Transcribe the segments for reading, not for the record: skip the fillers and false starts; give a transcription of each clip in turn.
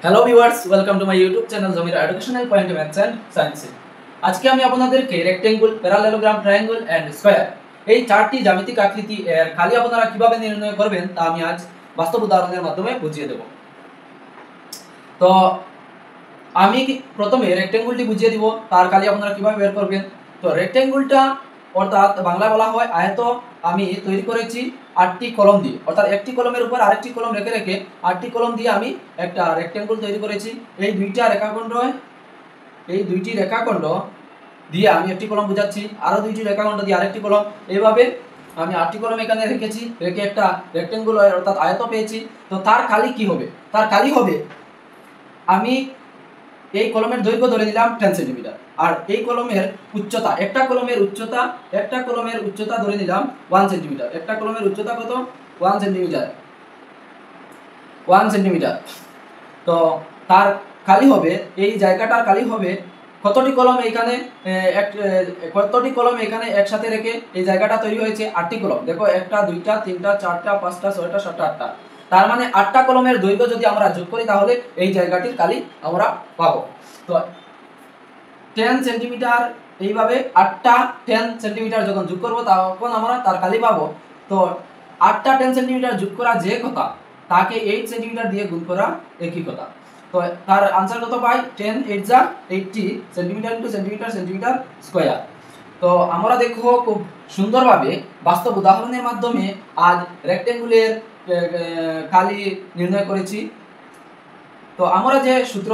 Hello viewers, welcome to my YouTube channel Jamira educational point maths and science. আজকে আমি আপনাদেরকে rectangle, parallelogram, triangle and square এই চারটি জ্যামিতিক আকৃতি এর কালি আপনারা কিভাবে নির্ণয় করবেন তা আমি আজ বাস্তব উদাহরণের মাধ্যমে বুঝিয়ে দেব। তো আমি প্রথমে রেক্টেঙ্গলটি বুঝিয়ে দিব, তার কালি আপনারা কিভাবে বের করবেন। তো রেক্টেঙ্গলটা অর্থাৎ বাংলা বলা হয় আয়ত, আমি তৈরি করেছি 8টি কলম দিয়ে, অর্থাৎ একটি কলমের উপর আরেকটি কলম রেখে রেখে 8টি কলম দিয়ে আমি একটা রেক্টেঙ্গল তৈরি করেছি। এই দুইটি রেখাখণ্ড দিয়ে আমি একটি কলম বোঝাচ্ছি, আরো দুইটি রেখাখণ্ড দিয়ে আরেকটি কলম, এইভাবে আমি 8টি কলম এখানে রেখেছি, রেখে একটা রেক্টেঙ্গল অর্থাৎ আয়ত পেয়েছি। তো তার কালি কি হবে? তার কালি হবে, আমি এই কলমের দৈর্ঘ্য ধরে নিলাম 10 সেন্টিমিটার, আর এই কলমের উচ্চতা, একটা কলমের উচ্চতা ধরে নিলাম 1 সেন্টিমিটার। একটা কলমের উচ্চতা কত? 1 সেন্টিমিটার। 1 সেন্টিমিটার। তো তার কালি হবে, এই জায়গাটার কালি হবে কতটি কলম এখানে একসাথে রেখে এই জায়গাটা তৈরি হয়েছে 8টি কলম। দেখো, 1 2 3 4 5 6 7 8টা। তার মানে 8টা কলমের দৈর্ঘ্য যদি আমরা যোগ করি তাহলে এই জায়গাটির কালি আমরা পাবো। তো 10 সেন্টিমিটার, এইভাবে 8টা 10 সেন্টিমিটার যখন যোগ করব তখন আমরা তার কালি পাবো। তো 8টা 10 সেন্টিমিটার যোগ করা যে কথা, তাকে 8 সেন্টিমিটার দিয়ে গুণ করা একই কথা। তো তার आंसर কত পাই? 10 8 যা 80 centimetre into centimetre centimetre square. তো আমরা দেখো খুব সুন্দরভাবে বাস্তব উদাহরণের মাধ্যমে আজ রেক্টেঙ্গুলের কালি নির্ণয় করেছি। তো আমরা যে সূত্র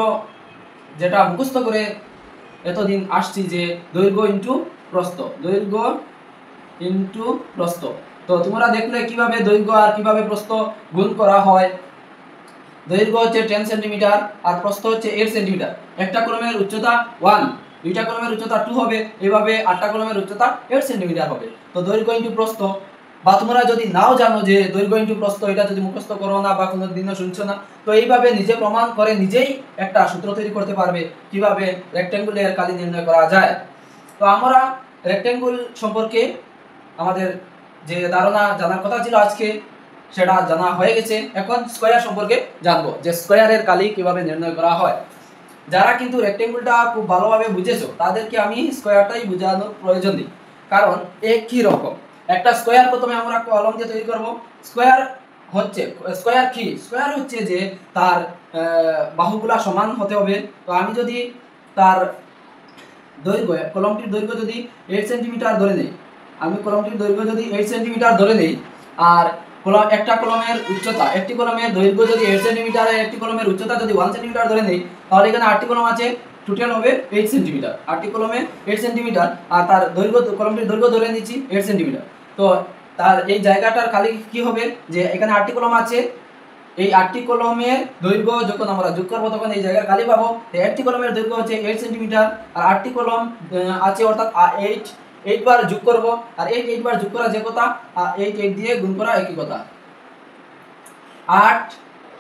যেটা মুখস্থ করে এতদিন আসছি, যে দৈর্ঘ্য ইনটু প্রস্থ, দৈর্ঘ্য ইনটু প্রস্থ। তো তোমরা দেখলে কিভাবে দৈর্ঘ্য আর কিভাবে প্রস্থ গুণ করা হয়। দৈর্ঘ্য হচ্ছে 10 সেন্টিমিটার আর প্রস্থ হচ্ছে 8 সেন্টিমিটার। একটা কলমের উচ্চতা 1, দুইটা কলমের উচ্চতা 2 হবে, এইভাবে 8টা কলমের উচ্চতা 8 সেন্টিমিটার হবে। তো দৈর্ঘ্য ইনটু প্রস্থ, বা তোমরা যদি নাও জানো যে দৈর্ঘ্য ইনটু প্রস্থ, এটা যদি মুখস্থ করো না বা কোনোদিনও শুনছো না, তো এইভাবে নিজে প্রমাণ করে নিজেই একটা সূত্র তৈরি করতে পারবে কিভাবে রেক্টেঙ্গুলের কালি নির্ণয় করা যায়। তো আমরা রেক্টেঙ্গুল সম্পর্কে আমাদের যে ধারণা জানার কথা ছিল আজকে, সেটা জানা হয়ে গেছে। এখন স্কয়ার সম্পর্কে জানবো, যে স্কয়ারের কালি কিভাবে নির্ণয় করা হয়। যারা কিন্তু রেক্টেঙ্গুলটা খুব ভালোভাবে বুঝেছো তাদেরকে আমি স্কয়ারটাই বোঝানোর প্রয়োজন নেই, কারণ একই রকম একটা স্কয়ার প্রথমে আমরা কলম দিয়ে তৈরি করব। স্কয়ার হচ্ছে যে তার বাহুগুলা সমান হতে হবে। তো আমি যদি তার দৈর্ঘ্য, কলমটির দৈর্ঘ্য যদি 8 সেন্টিমিটার ধরে নেই, আমি কলমটির দৈর্ঘ্য যদি 8 সেন্টিমিটার ধরে নেই, আর একটা কলমের উচ্চতা, একটি কলমের দৈর্ঘ্য যদি 8 সেন্টিমিটার আর একটি কলমের উচ্চতা যদি 1 সেন্টিমিটার ধরে নেই, তাহলে এখানে 8টি কলম আছে, টোটাল হবে 8 সেন্টিমিটার। 8টি কলমে 8 সেন্টিমিটার, আর তার দৈর্ঘ্য, কলমটির দৈর্ঘ্য ধরে নিচ্ছি 8 সেন্টিমিটার। তো তার এই জায়গাটার কালি কি হবে, যে এখানে 8টি কলম আছে, এই 8টি কলমের দৈর্ঘ্য যখন আমরা যোগ করব তখন এই জায়গার কালি পাবো। একটি কলমের দৈর্ঘ্য হচ্ছে 8 সেন্টিমিটার, আর 8টি কলম আছে, অর্থাৎ 8 বার যোগ করব, আর 8 বার যোগ করা যে কথা, 8 দিয়ে গুণ করা একই কথা। 8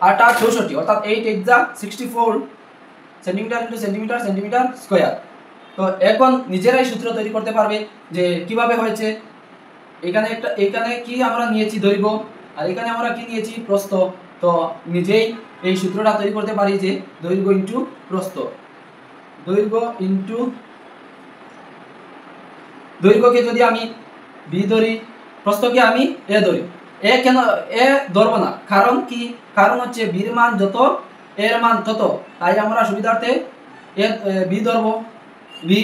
8 64, অর্থাৎ 8 যা 64 centimetre into centimetre centimetre square. তো এখন নিজেরাই সূত্র তৈরি করতে পারবে যে কিভাবে হয়েছে। এখানে কি আমরা নিয়েছি? দৈর্ঘ্য, আর এখানে আমরা কি নিয়েছি? প্রস্থ। তো নিজেই এই সূত্রটা তৈরি করতে পারি যে দৈর্ঘ্য ইনটু প্রস্থ, দৈর্ঘ্যকে যদি আমি বি ধরি, প্রস্থকে আমি এ ধরি। কেন এ ধরবো না? কারণ কি? কারণ হচ্ছে বির মান যত এর মান তত, তাই আমরা সুবিধার্থে বি ধরবো, বি।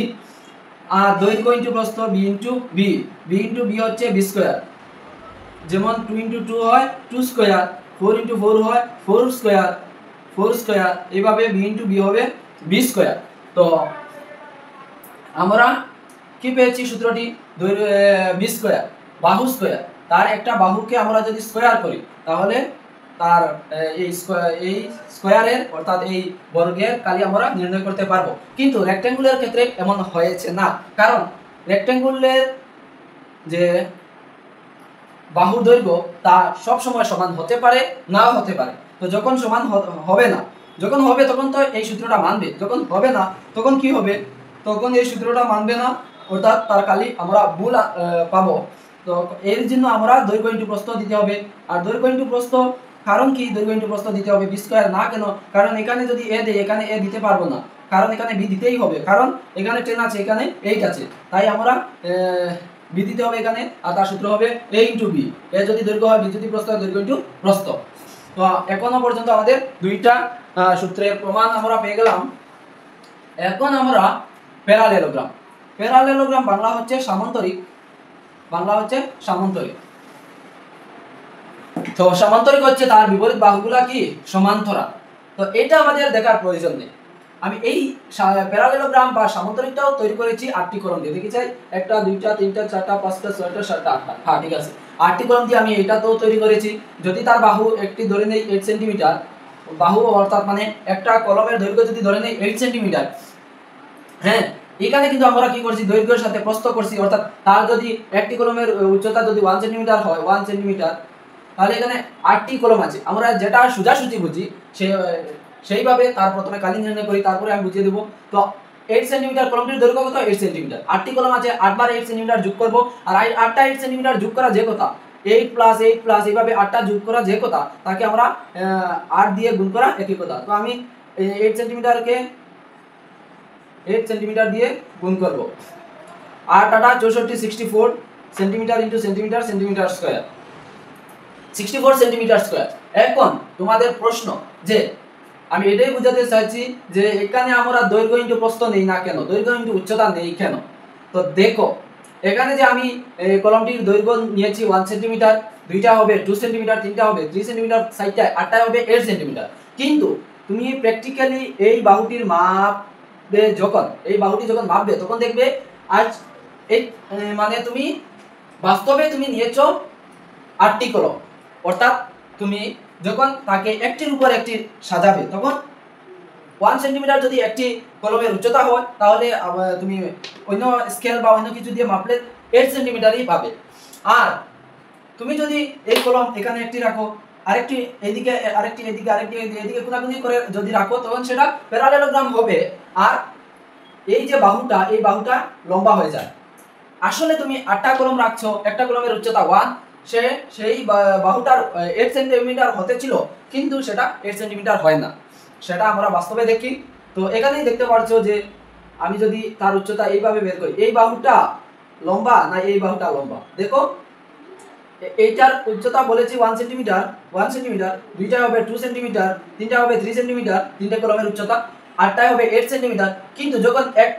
আর দৈর্ঘ্য ইনটু প্রস্থ বি ইনটু বি হচ্ছে বি স্কয়ার। যেমন 2 ইনটু 2 হয় 2 স্কয়ার, 4 ইনটু 4 হয় 4 স্কয়ার, এইভাবে বি ইনটু বি হবে বি স্কয়ার। তো আমরা কি পেয়েছি? সূত্রটি বি স্কয়ার, বাহু স্কয়ার। তার একটা বাহুকে আমরা যদি স্কয়ার করি তাহলে তার এই স্কয়ারের, অর্থাৎ এই বর্গের কালি আমরা নির্ণয় করতে পারবো। কিন্তু রেক্টেঙ্গুলের ক্ষেত্রে এমন হয়েছে না, কারণ রেক্টেঙ্গুলের যে বাহুর দৈর্ঘ্য তা সব সময় সমান হতে পারে, নাও হতে পারে। তো যখন সমান হবে না, যখন হবে তখন তো এই সূত্রটা মানবে, যখন হবে না তখন কি হবে? তখন এই সূত্রটা মানবে না, অর্থাৎ তার কালি আমরা ভুল পাবো। তো এর জন্য আমরা দৈর্ঘ্য ইনটু প্রস্থ দিতে হবে। আর দৈর্ঘ্য ইনটু প্রস্থ কারণ কি দৈর্ঘ্য ইনটু প্রস্থ দিতে হবে বি স্কয়ার না কেন? কারণ এখানে যদি এ দেই এখানে এ দিতে পারবো না, কারণ এখানে বি দিতেই হবে, কারণ এখানে 10 আছে এখানে 8 আছে, তাই আমরা বি দিতে হবে এখানে, আর তার সূত্র হবে a ইনটু বি। এ যদি দৈর্ঘ্য হয়, বি যদি প্রস্থ হয়, দৈর্ঘ্য ইনটু প্রস্থ। তো এখনো পর্যন্ত আমাদের দুইটা সূত্রের প্রমাণ আমরা পেয়ে গেলাম। এখন আমরা প্যারালেলোগ্রাম। প্যারালেলোগ্রাম বাংলা হচ্ছে সামান্তরিক, বাংলা হচ্ছে সামান্তরিক। তো সমান্তরিক হচ্ছে তার বিপরীত বাহুগুলা কি সমান্তরাল। তো এটা আমাদের দেখার প্রয়োজন নেই। আমি এই প্যারালেলোগ্রাম বা সামান্তরিকটাও তৈরি করেছি 8টি কলম দিয়ে। দেখি চাই 1টা 2টা 3টা 4টা 5টা 6টা 7টা 8টা। হ্যাঁ ঠিক আছে, 8টি কলম দিয়ে আমি এটা তো তৈরি করেছি। যদি তার বাহু একটি ধরে নেই 8 সেন্টিমিটার, বাহু অর্থাৎ মানে একটা কলমের দৈর্ঘ্য যদি ধরে নেই 8 সেন্টিমিটার, হ্যাঁ এখানে কিন্তু আমরা কি করছি, দৈর্ঘ্যের সাথে প্রস্থ করছি, অর্থাৎ তার যদি একটি কলমের উচ্চতা যদি 1 সেন্টিমিটার হয়, 1 সেন্টিমিটার, তাহলে এখানে 8টি কলম আছে। আমরা যেটা সোজাসুজি বুঝি সেইভাবে তার প্রথমে কালি নির্ণয় করি, তারপরে আমি বুঝিয়ে দেবো। তো 8 সেন্টিমিটার কলমটির দৈর্ঘ্য কত? 8 সেন্টিমিটার। 8টি কলম আছে, 8 বার 8 সেন্টিমিটার যোগ করব, আর 8টা 8 সেন্টিমিটার যোগ করা যে কথা, 8 প্লাস 8 প্লাস এইভাবে 8টা যোগ করা যে কথা, তাকে আমরা 8 দিয়ে গুণ করা একই কথা। তো আমি 8 সেন্টিমিটারকে 8 সেন্টিমিটার দিয়ে গুণ করব। 8 8 64 64 centimetre into centimetre, centimetre square, 64 centimetre square. এখন তোমাদের প্রশ্ন যে আমি এটাই বোঝাতে চাইছি যে এখানে আমরা দৈর্ঘ্য ইনটু প্রস্থ নেই না কেন, দৈর্ঘ্য ইনটু উচ্চতা নেই কেন? তো দেখো এখানে যে আমি কলমটির দৈর্ঘ্য নিয়েছি 1 সেন্টিমিটার, দুইটা হবে 2 সেন্টিমিটার, তিনটা হবে 3 সেন্টিমিটার, সাইডটা 8টা হবে 8 সেন্টিমিটার। কিন্তু তুমি প্র্যাকটিক্যালি এই বাহুটির মাপবে যখন, এই বাহুটি যখন মাপবে তখন দেখবে আজ এই মানে তুমি বাস্তবে তুমি নিয়েছো 8টি কলম, অর্থাৎ তুমি যখন তাকে একটির উপর একটি সাজাবে তখন 1 সেন্টিমিটার যদি একটি কলমের উচ্চতা হয়, তাহলে তুমি অন্য স্কেল বা অন্য কিছু দিয়ে মাপলে 8 সেন্টিমিটারই পাবে। আর তুমি যদি এই কলম এখানে একটি রাখো, আরেকটি এদিকে, আরেকটি এদিকে, আরেকটি এদিকে কোনাকুনি করে যদি রাখো, তখন সেটা প্যারালেলোগ্রাম হবে। আর এই যে বাহুটা, এই বাহুটা লম্বা হয়ে যায়। আসলে তুমি 8টা কলম রাখছো, একটা কলমের উচ্চতা 1, সেই বাহুটার 8 সেন্টিমিটার হতে ছিল, কিন্তু সেটা 8 সেন্টিমিটার হয় না, সেটা আমরা বাস্তবে দেখি। তো এখানেই দেখতে পাচ্ছ যে আমি যদি তার উচ্চতা এইভাবে বের করি, এই বাহুটা লম্বা না এই বাহুটা লম্বা, দেখো এইটার উচ্চতা বলেছি 1 সেন্টিমিটার, 1 সেন্টিমিটার, দুইটা হবে 2 সেন্টিমিটার, তিনটা হবে 3 সেন্টিমিটার, তিনটা কলমের উচ্চতা, আটটায় হবে 8 সেন্টিমিটার। কিন্তু যখন এক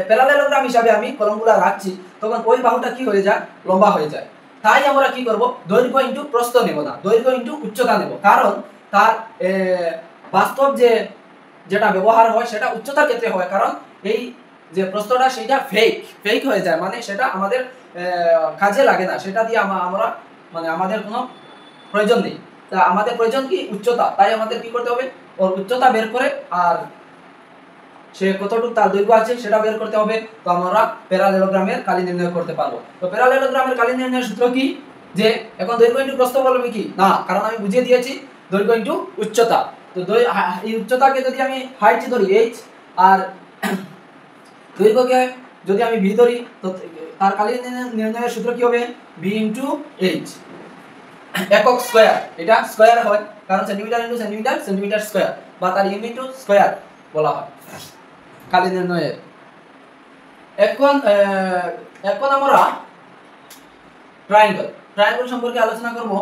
প্যারালেলোগ্রাম হিসাবে আমি কলমগুলো রাখছি, তখন ওই বাহুটা কি হয়ে যায়, লম্বা হয়ে যায়। তাই আমরা কি করব, দৈর্ঘ্য ইনটু প্রস্থ নেব না, দৈর্ঘ্য ইনটু উচ্চতা নেব, কারণ তার বাস্তব যেটা ব্যবহার হয় সেটা উচ্চতার ক্ষেত্রে হয়, কারণ এই যে প্রস্থটা সেটা ফেক হয়ে যায়, মানে সেটা আমাদের কাজে লাগে না, সেটা দিয়ে আমরা মানে আমাদের কোনো প্রয়োজন নেই। তা আমাদের প্রয়োজন কি, উচ্চতা, তাই আমাদের কি করতে হবে, ওর উচ্চতা বের করে আর সে কতটুকু তার দৈর্ঘ্য আছে সেটা বের করতে হবে। তো আমরা প্যারালেলোগ্রামের কালি নির্ণয় করতে পারবো। তো প্যারালেলোগ্রামের কালি নির্ণয়ের সূত্র কি, যে এখন দৈর্ঘ্য ইনটু প্রস্থ বলবে কি না, কারণ আমি বুঝিয়ে দিয়েছি দৈর্ঘ্য ইনটু উচ্চতা। তো এই উচ্চতাকে যদি আমি হাইট ধরি h, আর দৈর্ঘ্যকে যদি আমি v ধরি, তো তার কালি নির্ণয়ের সূত্র কি হবে, v ইনটু h, একক স্কয়ার, এটা স্কয়ার হয় কারণ centimetre into centimetre, centimetre square, বা তার ইউনিট স্কয়ার বলা হয় কালি নির্ণয়ের। এখন আমরা ট্রায়াঙ্গল সম্পর্কে আলোচনা করব।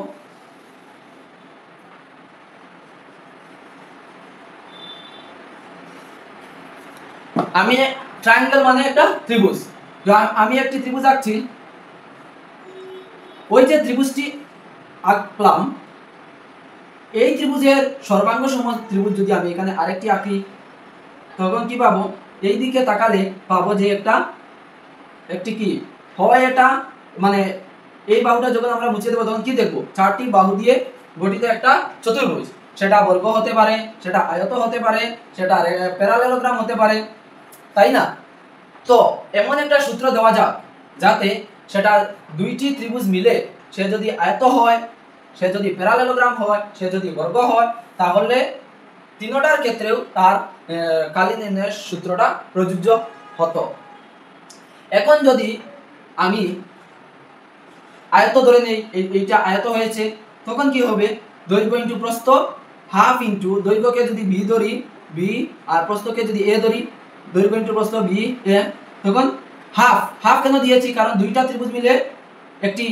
আমি ট্রায়াঙ্গল মানে একটা ত্রিভুজ, আমি একটি ত্রিভুজ আঁকছি, ওই যে ত্রিভুজটি আঁকলাম, এই ত্রিভুজের সর্বাঙ্গ সম ত্রিভুজ যদি আমি এখানে আরেকটি আঁকি, তখন কি পাবো, এই দিকে তাকালে পাবো যে একটি কি হয়, এটা মানে এই বাহুটা যখন আমরা মুছে দেবো তখন কি দেখবো, 4টি বাহু দিয়ে গঠিত একটা চতুর্ভুজ, সেটা বর্গ হতে পারে, সেটা আয়ত হতে পারে, সেটা প্যারালেলোগ্রাম হতে পারে, তাই না? তো এমন একটা সূত্র দেওয়া যাক যাতে সেটা দুইটি ত্রিভুজ মিলে, সে যদি আয়ত হয়, সে যদি প্যারালেলোগ্রাম হয়, সে যদি বর্গ হয়, তাহলে তিনটার ক্ষেত্রেও তার কালি নির্ণয়ের সূত্রটা প্রযোজ্য হতো। এখন যদি আমি আয়ত ধরে নেই, এইটা আয়ত হয়েছে, তখন কি হবে, দৈর্ঘ্য ইন্টু প্রস্থ, হাফ ইন্টু দৈর্ঘ্যকে যদি বি ধরি বি, আর প্রস্থকে যদি এ ধরি, দৈর্ঘ্য ইন্টু প্রস্থ বি এ, তখন হাফ। হাফ কেন দিয়েছি? কারণ দুইটা ত্রিভুজ মিলে একটি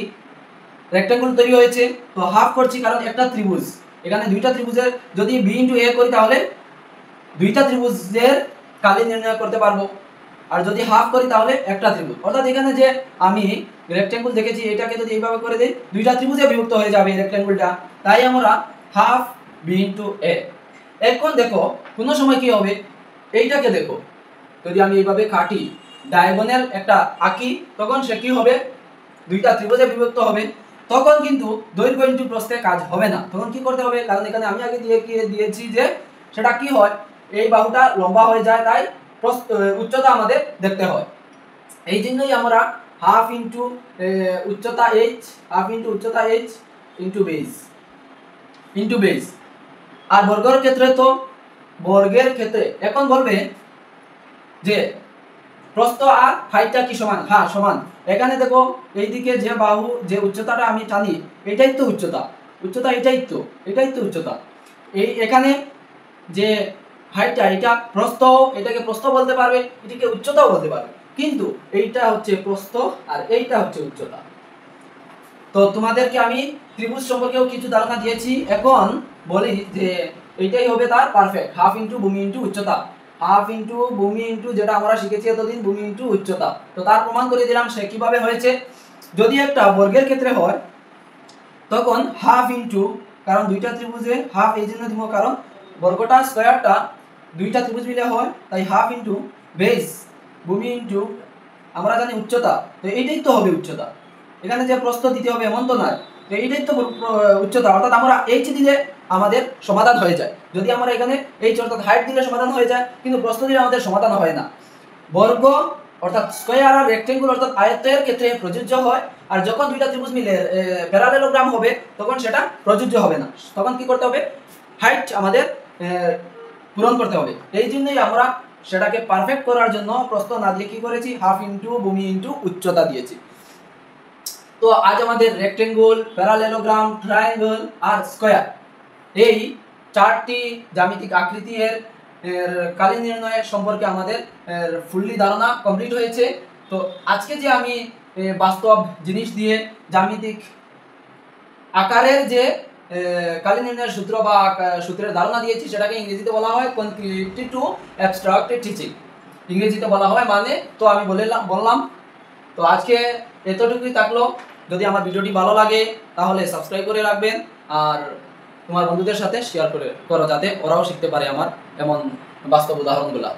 রেক্ট্যাঙ্গল তৈরি হয়েছে, তো হাফ করছি কারণ একটা ত্রিভুজ, এখানে দুইটা ত্রিভুজের যদি বি ইন্টু এ করি তাহলে দুইটা ত্রিভুজের কালি নির্ণয় করতে পারবো, আর যদি হাফ করি তাহলে একটা ত্রিভুজ। অর্থাৎ এখানে যে আমি রেক্ট্যাঙ্গল দেখেছি এটাকে যদি এইভাবে করে দেই দুইটা ত্রিভুজে বিভক্ত হয়ে যাবে এই রেক্ট্যাঙ্গলটা, তাই আমরা হাফ বি ইন্টু এ। এখন দেখো কোনো সময় কি হবে, এইটাকে দেখো যদি আমি এইভাবে কাটি ডায়াগোনাল একটা আঁকি, তখন সে কি হবে, দুইটা ত্রিভুজে বিভক্ত হবে, তখন কিন্তু দৈর্ঘ্য ইন্টু প্রস্থে কাজ হবে না। তখন কি করতে হবে, কারণ এখানে আমি আগে দিয়েছি যে সেটা কি হয়, এই বাহুটা লম্বা হয়ে যায়, তাই উচ্চতা আমাদের দেখতে হয়। এই জন্যই আমরা হাফ ইন্টু উচ্চতা এইচ, হাফ ইন্টু উচ্চতা এইচ ইন্টু বেস। আর বর্গের ক্ষেত্রে তো বর্গের ক্ষেত্রে এখন বলবে যে প্রস্থ আর হাইটটা কি সমান? হ্যাঁ সমান। এখানে দেখো এইদিকে যে বাহু যে উচ্চতাটা আমি টানি এটাই তো উচ্চতা, এটাই তো উচ্চতা। এই এখানে যে হাইটটা এটা প্রস্থ, এটাকে প্রস্থ বলতে পারবে, এটাকে উচ্চতাও বলতে পারবে, কিন্তু এইটা হচ্ছে প্রস্থ আর এইটা হচ্ছে উচ্চতা। তো তোমাদেরকে আমি ত্রিভুজ সম্পর্কেও কিছু ধারণা দিয়েছি, এখন বলি যে এইটাই হবে তার পারফেক্ট, হাফ ইন্টু ভূমি ইন্টু উচ্চতা, হাফ ইন্টু ভূমি ইন্টু যেটা আমরা শিখেছি এতদিন ভূমি ইন্টু উচ্চতা। তো তার প্রমাণ করে দিলাম সে কিভাবে হয়েছে। যদি একটা বর্গের ক্ষেত্রে হয় তখন হাফ ইন্টু, কারণ দুইটা ত্রিভুজে হাফ এই জন্য দিব কারণ বর্গটা স্কয়ারটা দুইটা ত্রিভুজ মিলে হয়, তাই হাফ ইন্টু বেস ভূমি ইন্টু আমরা জানি উচ্চতা, তো এইটাই তো হবে উচ্চতা। এখানে যে প্রস্থ দিতে হবে এমন তো নয়, তো এইটাই তো উচ্চতা। অর্থাৎ আমরা এইচ দিলে আমাদের সমাধান হয়ে যায়, যদি আমরা এখানে এইচ অর্থাৎ হাইট দিলে সমাধান হয়ে যায়, কিন্তু প্রস্থ দিলে আমাদের সমাধান হয় না। বর্গ অর্থাৎ স্কয়ার আর রেক্টেঙ্গল অর্থাৎ আয়তের ক্ষেত্রে প্রযোজ্য হয়, আর যখন দুইটা ত্রিভুজ মিলে প্যারালেলোগ্রাম হবে তখন সেটা প্রযোজ্য হবে না। তখন কি করতে হবে, হাইট আমাদের পূরণ করতে হবে। এই জন্যই আমরা সেটাকে পারফেক্ট করার জন্য প্রস্থ না দিয়ে কি করেছি, হাফ ইন্টু ভূমি ইন্টু উচ্চতা দিয়েছি। তো আজ আমাদের রেক্টেঙ্গল, প্যারালেলোগ্রাম, ট্রায়াঙ্গল আর স্কয়ার এই চারটি জ্যামিতিক আকৃতি এর কালি নির্ণয়ের সম্পর্কে আমাদের ফুললি ধারণা কমপ্লিট হয়েছে। তো আজকে যে আমি বাস্তব জিনিস দিয়ে জ্যামিতিক আকারের যে কালি নির্ণয়ের সূত্র বা সূত্রের ধারণা দিয়েছি সেটাকে ইংরেজিতে বলা হয় কনক্রিট টু অ্যাবস্ট্রাক্ট টিচিং, ইংরেজিতে বলা হয় মানে, তো আমি বললাম। তো আজকে এতটুকুই থাকলো। যদি আমার ভিডিওটি ভালো লাগে তাহলে সাবস্ক্রাইব করে রাখবেন, আর তোমার বন্ধুদের সাথে শেয়ার করো যাতে ওরাও শিখতে পারে আমার এমন বাস্তব উদাহরণগুলো।